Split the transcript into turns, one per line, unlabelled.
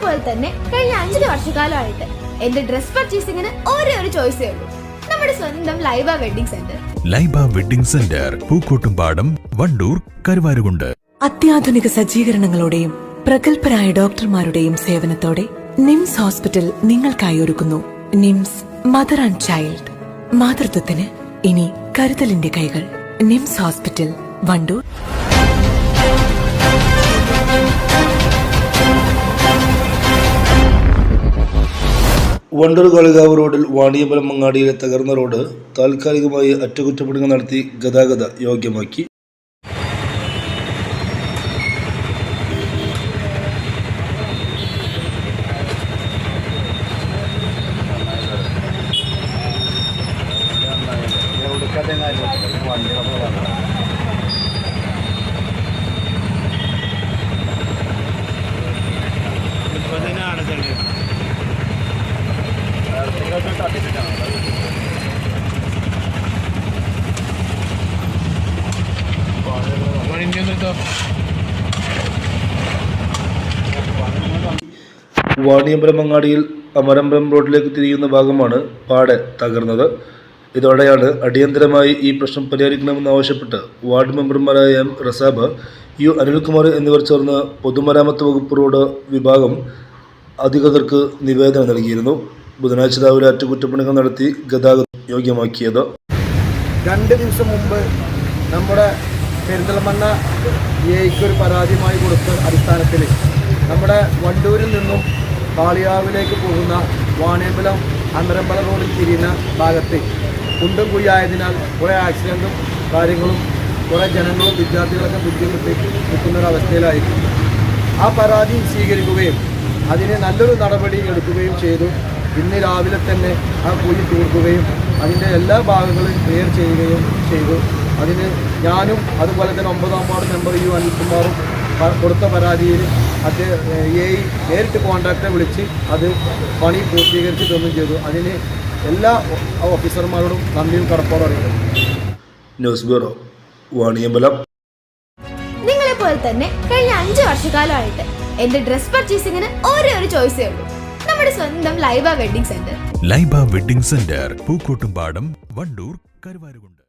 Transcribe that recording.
പോലെ തന്നെ കഴിഞ്ഞ 5 വർഷക്കാലമായിട്ട് എന്റെ ഡ്രസ് പർച്ചേസിംഗിന് ഒരേ ഒരു ചോയ്സേ ഉള്ളൂ, നമ്മുടെ സ്വന്തം Laiba wedding centre.
Laiba wedding centre, Pookkottumpadam, Wandoor, Karuvarakundu.
അത്യാധുനിക സജ്ജീകരണങ്ങളോടെയും പ്രഗത്ഭരായ ഡോക്ടർമാരുടെയും സേവനത്തോടെ നിംസ് ഹോസ്പിറ്റൽ നിങ്ങൾക്കായി ഒരുക്കുന്നു നിംസ് മദർ ആൻഡ് ചൈൽഡ്. മാതൃത്വത്തിന് ഇനി കരുതലിന്റെ കൈകൾ. നിംസ് ഹോസ്പിറ്റൽ, വണ്ടൂർ.
വണ്ടൂർ കാളികാവ് റോഡിൽ വാണിയമ്പലം മങ്ങാടിയിലെ തകർന്ന റോഡ് താൽക്കാലികമായി അറ്റകുറ്റപ്പണികൾ നടത്തി ഗതാഗത യോഗ്യമാക്കി. വാണിയമ്പലം മങ്ങാടിയിൽ അമരമ്പലം റോഡിലേക്ക് തിരിയുന്ന ഭാഗമാണ് പാടെ തകർന്നത്. ഇതോടെയാണ് അടിയന്തരമായി ഈ പ്രശ്നം പരിഹരിക്കണമെന്നാവശ്യപ്പെട്ട് വാർഡ് മെമ്പർമാരായ എം റസാബ്, യു അനിൽകുമാർ എന്നിവർ ചേർന്ന് പൊതുമരാമത്ത് വകുപ്പ് റോഡ് വിഭാഗം അധികൃതർക്ക് നിവേദനം നൽകിയിരുന്നു. ബുധനാഴ്ച രാവിലെ അറ്റകുറ്റപ്പണികൾ നടത്തി ഗതാഗതം യോഗ്യമാക്കിയത്.
2 ദിവസം മുമ്പ് നമ്മുടെ പെരിന്തൽമണ്ണ ഒരു പരാതിയുമായി കൊടുത്ത അടിസ്ഥാനത്തിൽ നമ്മുടെ വണ്ടൂരിൽ നിന്നും കാളികാവിലേക്ക് പോകുന്ന വാണിയമ്പലം അമരമ്പലം റോഡിൽ തിരിയുന്ന ഭാഗത്ത് കുണ്ടും കുഴിയായതിനാൽ കുറേ ആക്സിഡൻറ്റും കാര്യങ്ങളും കുറേ ജനങ്ങളും വിദ്യാർത്ഥികളൊക്കെ ബുദ്ധിമുട്ടി നിൽക്കുന്നൊരവസ്ഥയിലായിരിക്കും. ആ പരാതി സ്വീകരിക്കുകയും അതിന് നല്ലൊരു നടപടി എടുക്കുകയും ചെയ്തു. ഇന്ന് രാവിലെ തന്നെ ആ കുഴി തീർക്കുകയും അതിൻ്റെ എല്ലാ ഭാഗങ്ങളും ക്ലിയർ ചെയ്യുകയും ചെയ്തു. അതിന് ഞാനും അതുപോലെ തന്നെ 9ാം വാർഡ് മെമ്പർ യു അനിൽകുമാറും കൊടുത്ത പരാതിയിൽ നേരിട്ട് കോൺട്രാക്ടറെ വിളിച്ച് അത് പണി പൂർത്തീകരിച്ച് തന്നും ചെയ്തു. അതിന് എല്ലാ ഓഫീസർമാരോടും നന്ദിയും കടപ്പാടും അറിയിക്കുന്നു.
News bureau, Vaniyambalam.
നിങ്ങളെ പോലെ തന്നെ കഴിഞ്ഞ 5 വർഷക്കാലമായിട്ട് എന്റെ ഡ്രസ് പർച്ചേസിംഗിന് ഒരേ ഒരു ചോയ്സേ ഉള്ളൂ, നമ്മുടെ സ്വന്തം Laiba wedding centre.
Laiba wedding centre, Pookkottumpadam, Wandoor, Karuvarakundu.